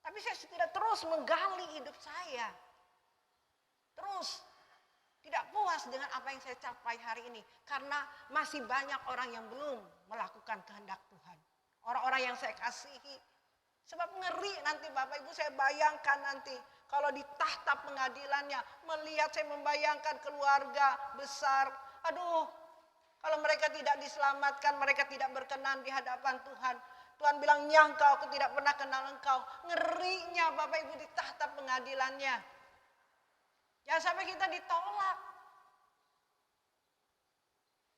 Tapi saya tidak terus menggali hidup saya. Terus tidak puas dengan apa yang saya capai hari ini. Karena masih banyak orang yang belum melakukan kehendak Tuhan. Orang-orang yang saya kasihi. Sebab ngeri nanti Bapak Ibu, saya bayangkan nanti. Kalau di tahta pengadilannya, melihat saya membayangkan keluarga besar. Aduh, kalau mereka tidak diselamatkan, mereka tidak berkenan di hadapan Tuhan. Tuhan bilang, nyangkau aku tidak pernah kenal engkau. Ngerinya Bapak Ibu di tahta pengadilannya. Jangan sampai kita ditolak.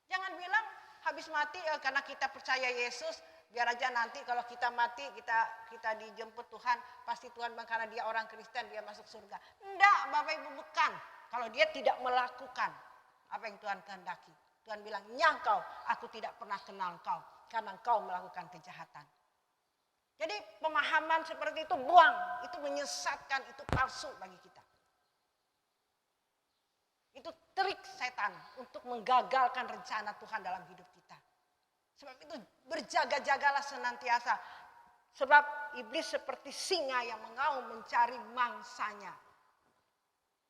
Jangan bilang habis mati karena kita percaya Yesus, biar aja nanti kalau kita mati kita dijemput Tuhan, pasti Tuhan bilang karena dia orang Kristen dia masuk surga. Enggak, Bapak Ibu, bukan. Kalau dia tidak melakukan apa yang Tuhan kehendaki. Tuhan bilang, nyangkau aku tidak pernah kenal engkau karena engkau melakukan kejahatan. Jadi pemahaman seperti itu buang, itu menyesatkan, itu palsu bagi kita. Itu trik setan untuk menggagalkan rencana Tuhan dalam hidup kita. Sebab itu berjaga-jagalah senantiasa. Sebab iblis seperti singa yang mengaum mencari mangsanya.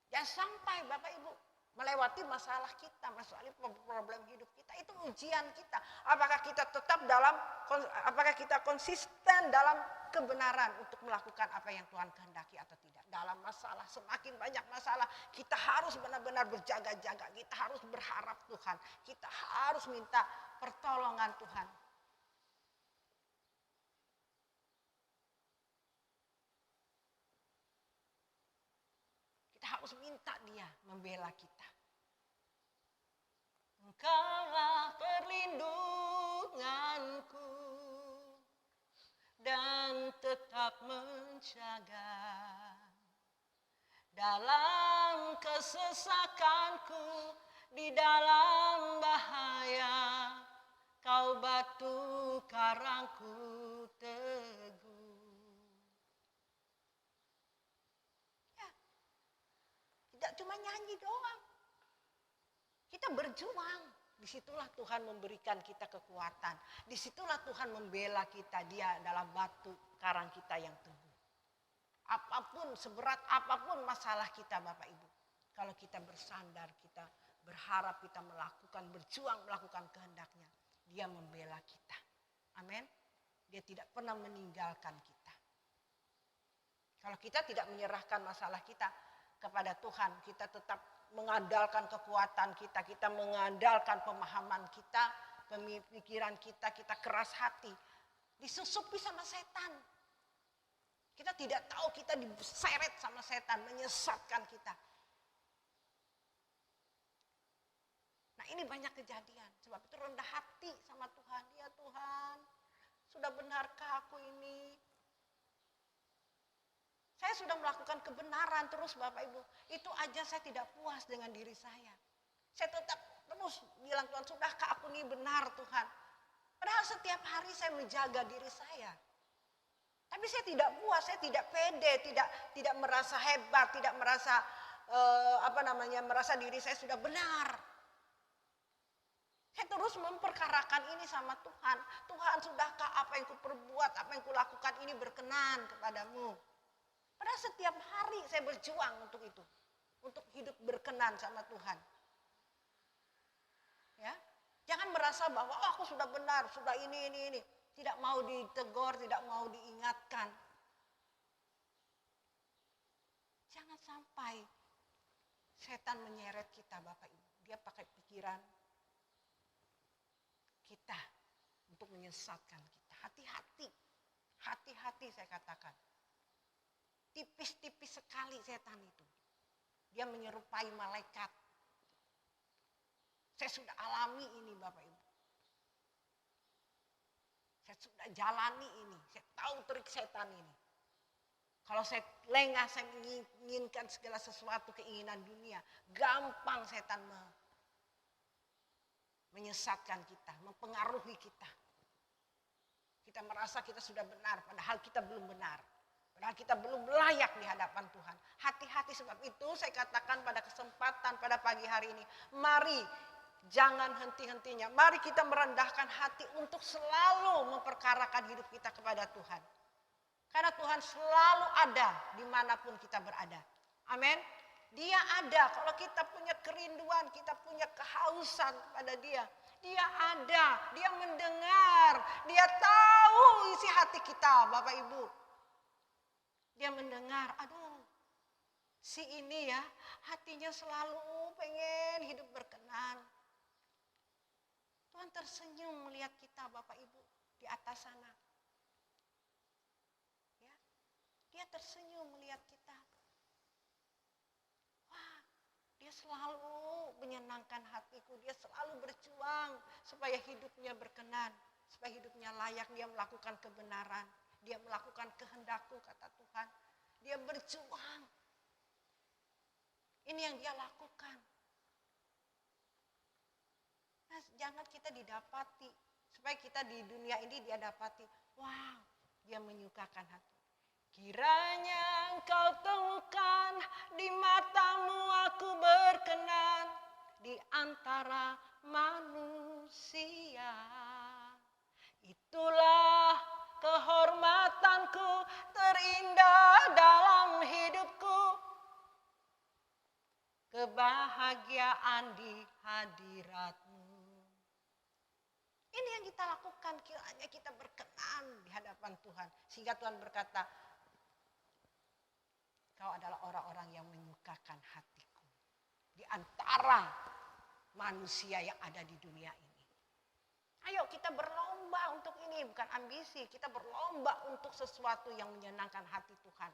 Jangan sampai Bapak Ibu melewati masalah kita, masalah problem hidup kita. Itu ujian kita. Apakah kita tetap apakah kita konsisten dalam kebenaran untuk melakukan apa yang Tuhan kehendaki atau tidak. Dalam masalah, semakin banyak masalah, kita harus benar-benar berjaga-jaga. Kita harus berharap Tuhan. Kita harus minta pertolongan Tuhan. Kita harus minta dia membela kita. Engkaulah perlindunganku dan tetap menjaga dalam kesesakanku, di dalam bahaya, kau batu karangku teguh. Ya, tidak cuma nyanyi doang. Kita berjuang. Disitulah Tuhan memberikan kita kekuatan. Disitulah Tuhan membela kita. Dia adalah batu karang kita yang teguh. Apapun, seberat apapun masalah kita Bapak Ibu. Kalau kita bersandar, kita berharap, kita melakukan, berjuang melakukan kehendaknya. Dia membela kita. Amin. Dia tidak pernah meninggalkan kita. Kalau kita tidak menyerahkan masalah kita kepada Tuhan, kita tetap mengandalkan kekuatan kita, kita mengandalkan pemahaman kita, pemikiran kita, kita keras hati. Disusupi sama setan. Kita tidak tahu kita diseret sama setan, menyesatkan kita. Nah ini banyak kejadian, sebab itu rendah hati sama Tuhan. Ya Tuhan, sudah benarkah aku ini? Saya sudah melakukan kebenaran terus Bapak Ibu. Itu aja saya tidak puas dengan diri saya. Saya tetap terus bilang Tuhan, sudahkah aku ini benar Tuhan? Padahal setiap hari saya menjaga diri saya. Tapi saya tidak puas, saya tidak pede, tidak merasa hebat, tidak merasa merasa diri saya sudah benar. Saya terus memperkarakan ini sama Tuhan. Tuhan, sudahkah apa yang kuperbuat, apa yang kulakukan ini berkenan kepadamu? Padahal setiap hari saya berjuang untuk itu. Untuk hidup berkenan sama Tuhan. Ya, jangan merasa bahwa aku sudah benar, sudah ini. Tidak mau ditegur, tidak mau diingatkan. Jangan sampai setan menyeret kita Bapak Ibu. Dia pakai pikiran kita untuk menyesatkan kita. Hati-hati. Hati-hati saya katakan. Tipis-tipis sekali setan itu. Dia menyerupai malaikat. Saya sudah alami ini Bapak Ibu. Saya sudah jalani ini. Saya tahu trik setan ini. Kalau saya lengah, saya menginginkan segala sesuatu keinginan dunia. Gampang setan menyesatkan kita, mempengaruhi kita. Kita merasa kita sudah benar, padahal kita belum benar. Padahal kita belum layak di hadapan Tuhan. Hati-hati, sebab itu saya katakan pada kesempatan pada pagi hari ini. Mari jangan henti-hentinya. Mari kita merendahkan hati untuk selalu memperkarakan hidup kita kepada Tuhan. Karena Tuhan selalu ada dimanapun kita berada. Amin. Dia ada. Kalau kita punya kerinduan, kita punya kehausan kepada Dia. Dia ada. Dia mendengar. Dia tahu isi hati kita, Bapak Ibu. Dia mendengar. Aduh, si ini ya hatinya selalu pengen hidup berkenan. Tuhan tersenyum melihat kita, Bapak Ibu, di atas sana. Ya, Dia tersenyum melihat kita. Wah, Dia selalu menyenangkan hatiku. Dia selalu berjuang supaya hidupnya berkenan, supaya hidupnya layak. Dia melakukan kebenaran. Dia melakukan kehendakku, kata Tuhan. Dia berjuang. Ini yang Dia lakukan. Nah, jangan kita didapati. Supaya kita di dunia ini Dia dapati. Wow, Dia menyukakan hati. Kiranya Engkau temukan di matamu aku berkenan di antara manusia. Itulah kehormatanku terindah dalam hidupku. Kebahagiaan di hadirat-Mu. Ini yang kita lakukan, kiranya kita berkenan di hadapan Tuhan. Sehingga Tuhan berkata, Kau adalah orang-orang yang menyukakan hatiku. Di antara manusia yang ada di dunia ini. Ayo kita berlomba untuk ini, bukan ambisi. Kita berlomba untuk sesuatu yang menyenangkan hati Tuhan.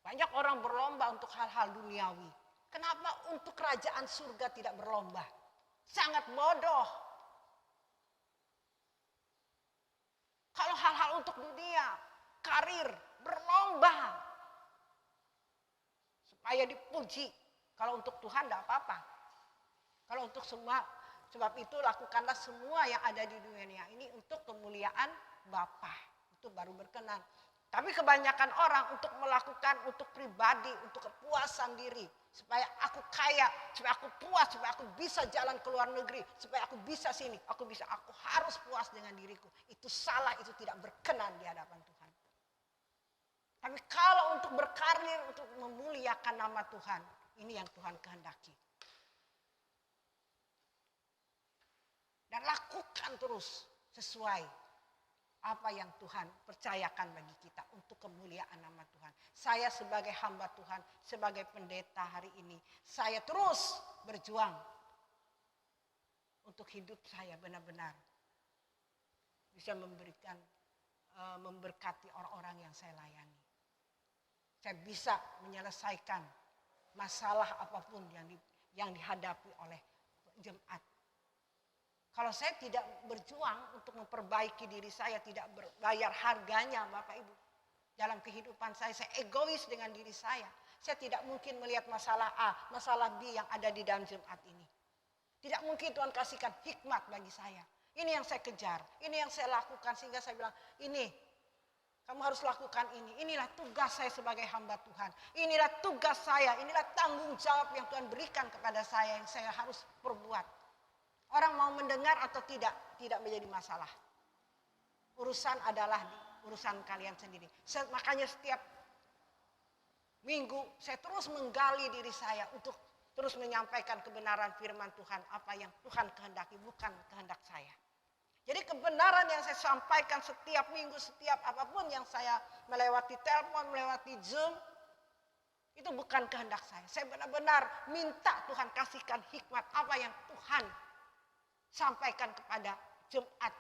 Banyak orang berlomba untuk hal-hal duniawi. Kenapa untuk kerajaan surga tidak berlomba? Sangat bodoh. Kalau hal-hal untuk dunia, karir, berlomba. Supaya dipuji. Kalau untuk Tuhan tidak apa-apa. Kalau untuk semua, sebab itu lakukanlah semua yang ada di dunia ini untuk kemuliaan Bapa. Itu baru berkenan. Tapi kebanyakan orang untuk melakukan untuk pribadi, untuk kepuasan diri. Supaya aku kaya, supaya aku puas, supaya aku bisa jalan ke luar negeri. Supaya aku bisa sini, aku harus puas dengan diriku. Itu salah, itu tidak berkenan di hadapan Tuhan. Tapi kalau untuk berkarir, untuk memuliakan nama Tuhan, ini yang Tuhan kehendaki. Dan lakukan terus sesuai apa yang Tuhan percayakan bagi kita untuk kemuliaan nama Tuhan. Saya sebagai hamba Tuhan, sebagai pendeta hari ini, saya terus berjuang untuk hidup saya benar-benar bisa memberkati orang-orang yang saya layani. Saya bisa menyelesaikan masalah apapun yang dihadapi oleh jemaat. Kalau saya tidak berjuang untuk memperbaiki diri saya, tidak berbayar harganya Bapak Ibu. Dalam kehidupan saya egois dengan diri saya. Saya tidak mungkin melihat masalah A, masalah B yang ada di dalam jemaat ini. Tidak mungkin Tuhan kasihkan hikmat bagi saya. Ini yang saya kejar, ini yang saya lakukan sehingga saya bilang, ini kamu harus lakukan ini. Inilah tugas saya sebagai hamba Tuhan. Inilah tugas saya, inilah tanggung jawab yang Tuhan berikan kepada saya yang saya harus perbuat. Orang mau mendengar atau tidak menjadi masalah. Urusan adalah urusan kalian sendiri. Makanya setiap minggu saya terus menggali diri saya untuk terus menyampaikan kebenaran firman Tuhan. Apa yang Tuhan kehendaki, bukan kehendak saya. Jadi kebenaran yang saya sampaikan setiap minggu, setiap apapun yang saya melewati telepon, melewati Zoom, itu bukan kehendak saya. Saya benar-benar minta Tuhan kasihkan hikmat apa yang Tuhan sampaikan kepada jemaat.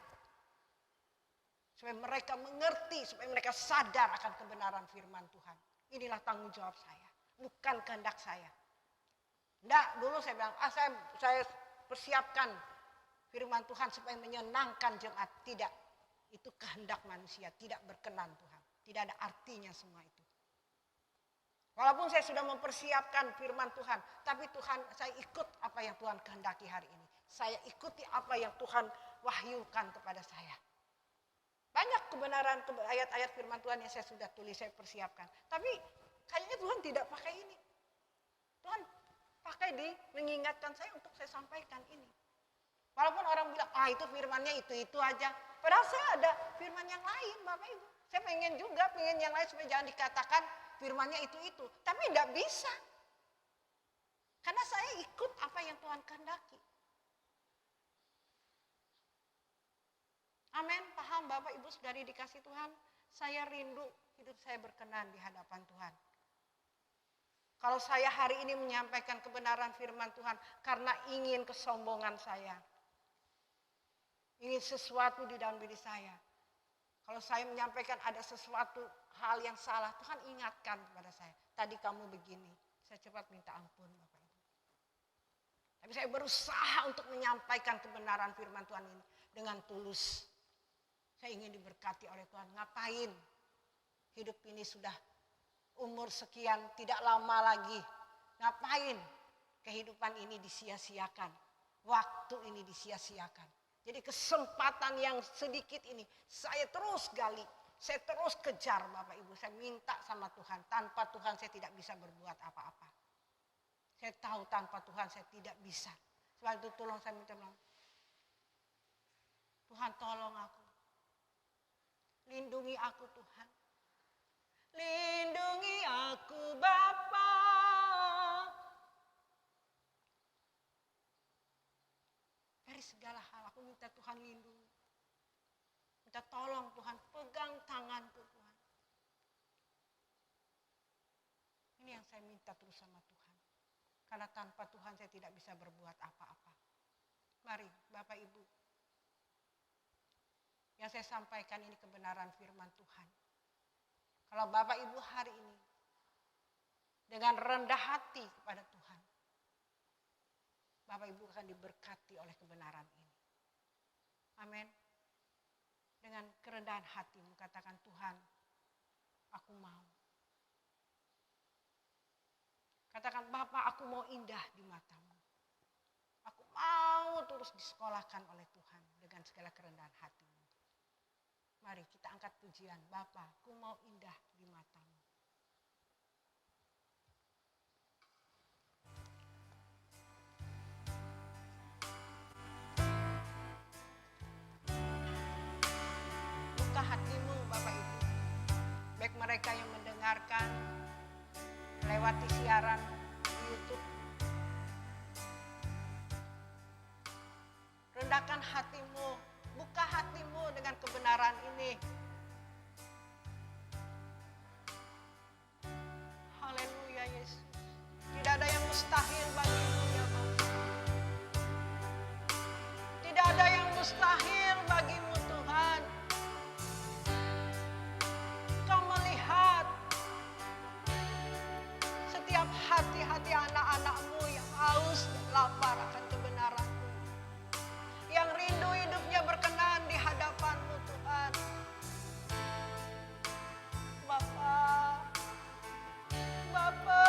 Supaya mereka mengerti, supaya mereka sadar akan kebenaran firman Tuhan. Inilah tanggung jawab saya, bukan kehendak saya. Enggak, dulu saya bilang, saya persiapkan firman Tuhan supaya menyenangkan jemaat. Tidak, itu kehendak manusia, tidak berkenan Tuhan. Tidak ada artinya semua itu. Walaupun saya sudah mempersiapkan firman Tuhan, tapi Tuhan, saya ikut apa yang Tuhan kehendaki hari ini. Saya ikuti apa yang Tuhan wahyukan kepada saya. Banyak kebenaran ayat-ayat firman Tuhan yang saya sudah tulis, saya persiapkan. Tapi kayaknya Tuhan tidak pakai ini. Tuhan pakai mengingatkan saya untuk saya sampaikan ini. Walaupun orang bilang, itu firmannya itu aja. Padahal saya ada firman yang lain, Bapak Ibu. Saya pengen yang lain supaya jangan dikatakan firmannya itu. Tapi tidak bisa. Karena saya ikut apa yang Tuhan kehendaki. Amin, paham Bapak Ibu saudari dikasih Tuhan. Saya rindu hidup saya berkenan di hadapan Tuhan. Kalau saya hari ini menyampaikan kebenaran firman Tuhan karena ingin kesombongan saya. Ingin sesuatu di dalam diri saya. Kalau saya menyampaikan ada sesuatu hal yang salah, Tuhan ingatkan kepada saya. Tadi kamu begini, saya cepat minta ampun Bapak Ibu. Tapi saya berusaha untuk menyampaikan kebenaran firman Tuhan ini dengan tulus. Saya ingin diberkati oleh Tuhan. Ngapain? Hidup ini sudah umur sekian, tidak lama lagi. Ngapain kehidupan ini disia-siakan? Waktu ini disia-siakan. Jadi kesempatan yang sedikit ini saya terus gali. Saya terus kejar Bapak Ibu. Saya minta sama Tuhan. Tanpa Tuhan saya tidak bisa berbuat apa-apa. Saya tahu tanpa Tuhan saya tidak bisa. Sebab itu tolong saya minta tolong. Tuhan tolong aku. Lindungi aku Tuhan. Lindungi aku Bapa. Dari segala hal aku minta Tuhan lindungi. Minta tolong Tuhan, pegang tanganku Tuhan. Ini yang saya minta terus sama Tuhan. Karena tanpa Tuhan saya tidak bisa berbuat apa-apa. Mari Bapak Ibu. Yang saya sampaikan ini kebenaran firman Tuhan. Kalau Bapak Ibu hari ini dengan rendah hati kepada Tuhan, Bapak Ibu akan diberkati oleh kebenaran ini. Amin. Dengan kerendahan hatimu katakan, Tuhan, aku mau. Katakan, Bapak, aku mau indah di matamu. Aku mau terus disekolahkan oleh Tuhan dengan segala kerendahan hatimu. Mari kita angkat pujian, Bapa, aku mau indah di matamu. Buka hatimu Bapak Ibu. Baik mereka yang mendengarkan lewati siaran di YouTube. Rendahkan hatimu. Buka hatimu dengan kebenaran ini. Haleluya Yesus. Tidak ada yang mustahil bagimu ya Bapa. Tidak ada yang mustahil bagimu Tuhan. Kau melihat setiap hati-hati anak-anakmu yang haus dan lapar akan kebenaran. Yang rindu hidupnya berkenan di hadapan-Mu Tuhan. Bapa, Bapa,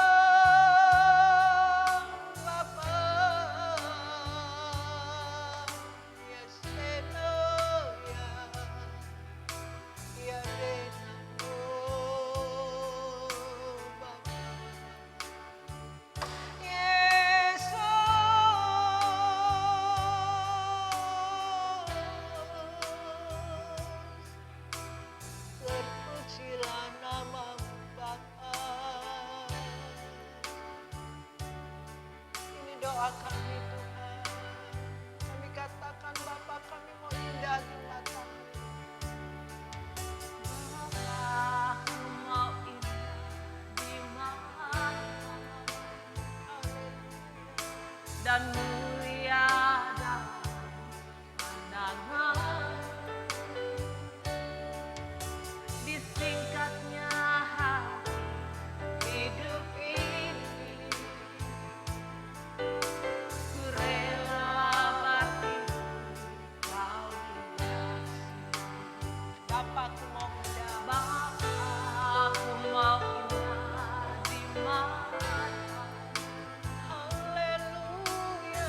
Bapa, yes, no, ya, Renamo, Bapa, yes, terpujilah nama-Mu Bapa. Ini doa kami Tuhan. Kami katakan Bapa, kami mau indah di mata-Mu. Bapa, aku mau indah di matamu dan mulia dalam pandangan. Disingkatnya hari hidup ini, ku rela mati kau hiasi. Bapa, aku mau indah. Bapa, aku mau indah di matamu Haleluya.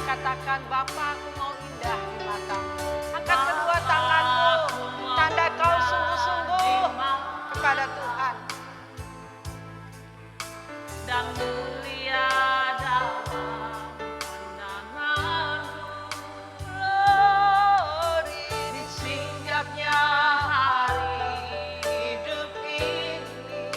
katakan, Bapa, aku mau indah di matamu. Angkat kedua tanganmu, tanda kau sungguh-sungguh kepada Tuhan. Dan mulia dalam pandanganmu. Glory di singgapnya hari hidup ini.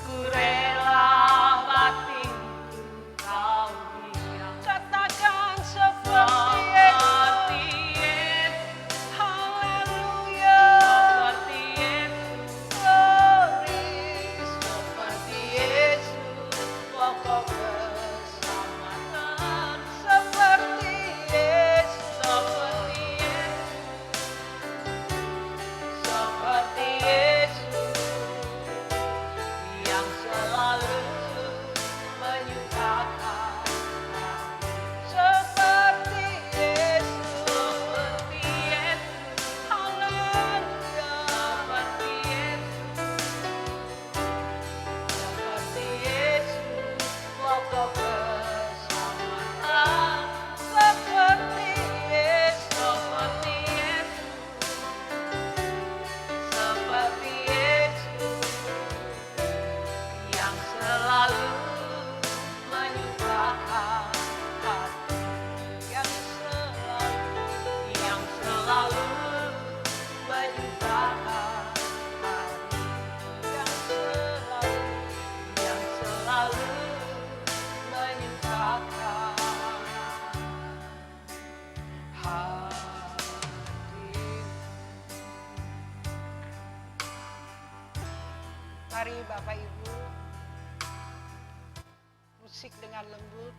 Ku rela batinku kau hias. Katakan seperti Yesus. Haleluya. Seperti Yesus. Glory seperti Yesus. Pokok keselamatan seperti Yesus. Seperti Yesus. Seperti Yesus yang selalu menyukakan. Seperti Yesus. Seperti Yesus. Haleluya. Seperti Yesus. Seperti Yesus, pokok keselamatan. Seperti Yesus. Seperti Yesus. Seperti Yesus yang selalu menyukakan hati. Yang selalu menyukakan hati. Yang selalu menyukakan hati. Mari Bapak Ibu, musik dengan lembut.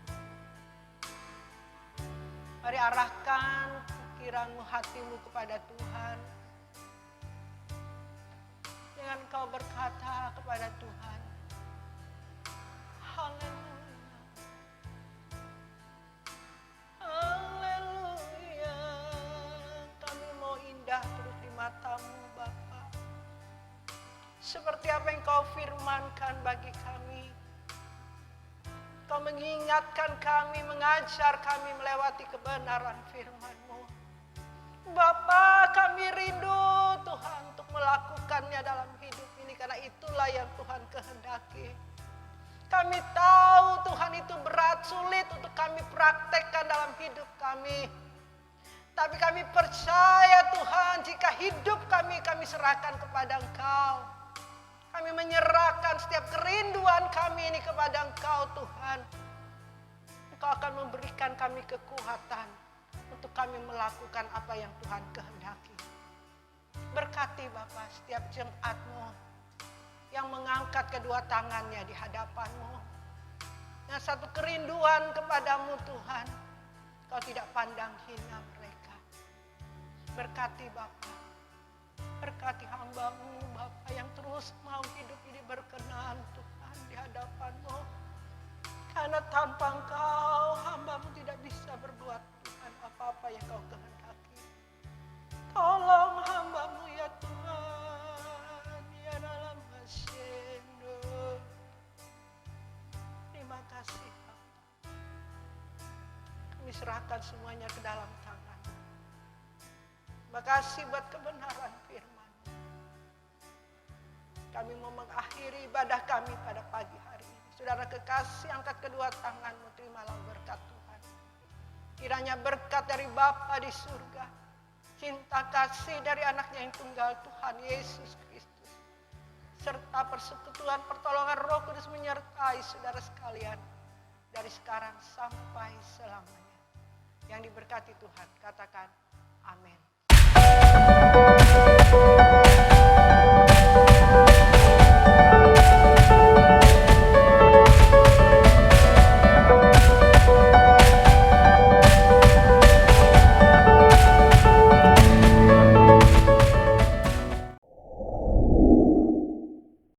Mari arahkan pikiranmu, hatimu kepada Tuhan. Dengan kau berkata kepada Tuhan, haleluya. Haleluya. Kami mau indah terus di matamu Bapa. Seperti apa yang kau firmankan bagi kami. Kau mengingatkan kami, mengajar kami melewati kebenaran firman-Mu. Bapa, kami rindu Tuhan untuk melakukannya dalam hidup ini, karena itulah yang Tuhan kehendaki. Kami tahu Tuhan itu berat, sulit untuk kami praktekkan dalam hidup kami. Tapi kami percaya Tuhan, jika hidup kami serahkan kepada Engkau. Kami menyerahkan setiap kerinduan kami ini kepada Engkau Tuhan. Engkau akan memberikan kami kekuatan untuk kami melakukan apa yang Tuhan kehendaki. Berkati Bapa setiap jemaat-Mu yang mengangkat kedua tangannya di hadapan-Mu. Yang satu kerinduan kepadamu Tuhan, Kau tidak pandang hina mereka. Berkati Bapa, berkati hamba-Mu Bapa yang terus mau hidup ini berkenan Tuhan di hadapan-Mu. Karena tanpa Engkau hamba-Mu tidak bisa berbuat Tuhan apa-apa yang Kau kehendaki. Tolong hamba-Mu ya Tuhan, ya dalam hasyendo. Terima kasih Bapa. Kami serahkan semuanya ke dalam tangan. Terima kasih buat kebenaran firman. Kami mau mengakhiri ibadah kami pada pagi hari ini. Saudara kekasih, angkat kedua tanganmu, terimalah berkat Tuhan. Kiranya berkat dari Bapa di surga, cinta kasih dari anaknya yang tunggal Tuhan Yesus Kristus, serta persekutuan pertolongan Roh Kudus menyertai saudara sekalian dari sekarang sampai selamanya. Yang diberkati Tuhan, katakan amin.